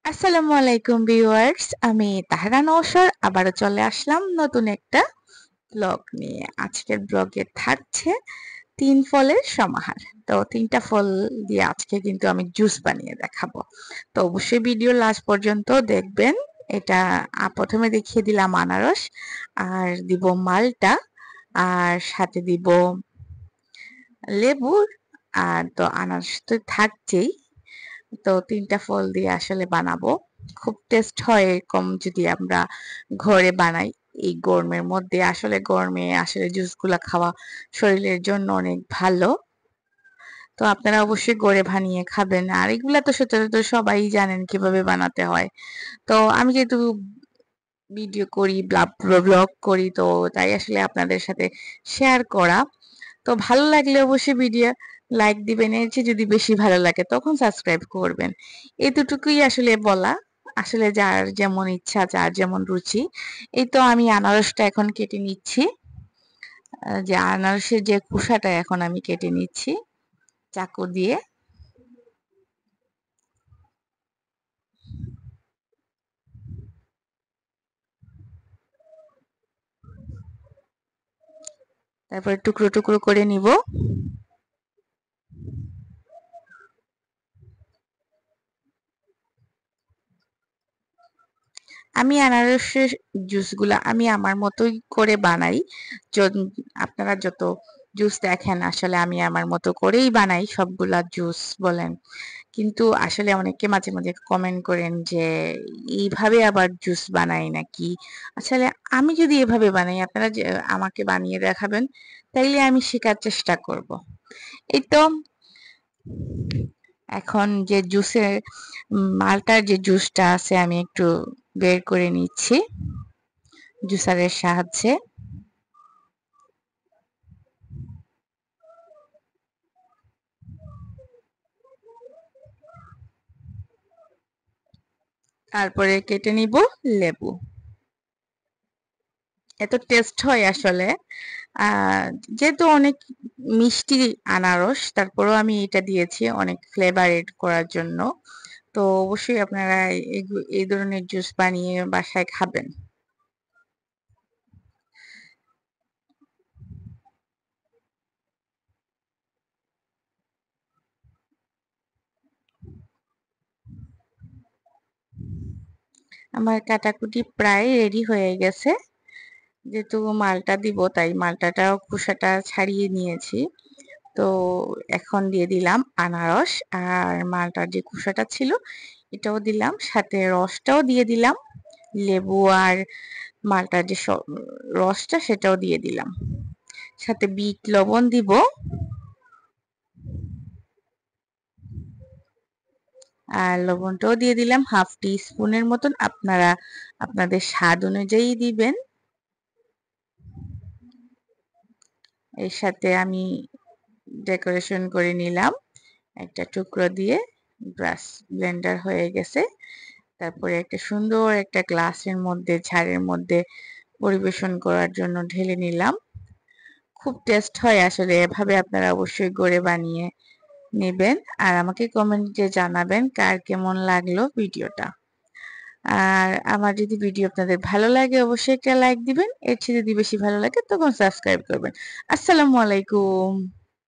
আসসালামু আলাইকুম ভিউয়ার্স, আমি তাহরা নওশর আবারও চলে আসলাম নতুন একটা ব্লগ নিয়ে। আজকের ব্লগে থাকছে 3 ফলের সমাহার। তো 3টা ফল দিয়ে আজকে কিন্তু আমি জুস বানিয়ে দেখাবো। তো অবশ্যই ভিডিও লাস্ট পর্যন্ত দেখবেন। এটা প্রথমে দেখিয়ে দিলাম আনারস, আর দিব মালটা, আর সাথে দিব লেবুর, আর তো আনারস তো থাকছেই। তো 3টা ফল দিয়ে আসলে বানাবো। খুব টেস্ট হয় এরকম যদি আমরা ঘরে বানাই। এই গরমের মধ্যে গরমে আসলে জুসগুলা খাওয়া শরীরের জন্য অনেক ভালো। তো আপনারা অবশ্যই ঘরে বানিয়ে খাবেন। আর এগুলা তো সচরাচর সবাই জানেন কিভাবে বানাতে হয়। তো আমি যেহেতু ভিডিও করি, ব্লগ করি, তো তাই আসলে আপনাদের সাথে শেয়ার করা। তো ভালো লাগলে অবশ্যই ভিডিও লাইক দিবেন, এর চেয়ে যদি বেশি ভালো লাগে তখন সাবস্ক্রাইব করবেন। এতটুকুই আসলে বলা। আসলে যার যেমন ইচ্ছা, যার যেমন রুচি। এই তো আমি আনারসটা এখন কেটে নিচ্ছি। যে আনারসের যে খোসাটা এখন আমি কেটে নিচ্ছি চাকু দিয়ে। তারপরে টুকরো টুকরো করে নিব। আমি আনারসের জুসগুলা আমি আমার মতোই করে বানাই। আপনারা যত জুস দেখেন আসলে আমি আমার মতো করেই বানাই সবগুলা জুস বলেন। কিন্তু আসলে অনেকে মাঝে মাঝে কমেন্ট করেন যে এইভাবে আবার জুস বানাই নাকি। আসলে আমি যদি এভাবে বানাই, আপনারা যে আমাকে বানিয়ে দেখাবেন, তাইলে আমি শেখার চেষ্টা করব। এই তো এখন যে জুসের মালটার যে জুসটা আছে আমি একটু বের করে নিচ্ছি জুসারের সাহায্যে। তারপরে কেটে নিব লেবু। এত টেস্ট হয় আসলে। আহ যেহেতু অনেক মিষ্টি আনারস, তারপরেও আমি এটা দিয়েছি অনেক ফ্লেভার এড করার জন্য। তো অবশ্যই আপনারা এই ধরনের জুস বানিয়ে বাসায় খাবেন। আমার কাটাকুটি প্রায় রেডি হয়ে গেছে। যেহেতু মালটা দিব তাই মালটাটাও খোসাটা ছাড়িয়ে নিয়েছি। তো এখন দিয়ে দিলাম আনারস, আর মালটার যে খোসাটা ছিল এটাও দিলাম, সাথে রসটাও দিয়ে দিলাম। লেবু আর মালটার যে রসটা সেটাও দিয়ে দিলাম, সাথে বিট লবণ দিব। আর লবণটাও দিয়ে দিলাম ½ টি স্পুনের মতন। আপনারা আপনাদের স্বাদ অনুযায়ী দিবেন। এর সাথে আমি ডেকোরেশন করে নিলাম একটা টুকরো দিয়ে। ব্রাশ ব্লেন্ডার হয়ে গেছে। তারপরে একটা সুন্দর একটা গ্লাসের মধ্যে, ঝাড়ের মধ্যে পরিবেশন করার জন্য ঢেলে নিলাম। খুব টেস্ট হয় আসলে, এভাবে আপনারা অবশ্যই করে বানিয়ে নেবেন। আর আমাকে কমেন্টে জানাবেন কার কেমন লাগলো ভিডিওটা। আর আমার যদি ভিডিও আপনাদের ভালো লাগে অবশ্যই একটা লাইক দিবেন, এর চেয়ে যদি বেশি ভালো লাগে তখন সাবস্ক্রাইব করবেন। আসসালামু আলাইকুম।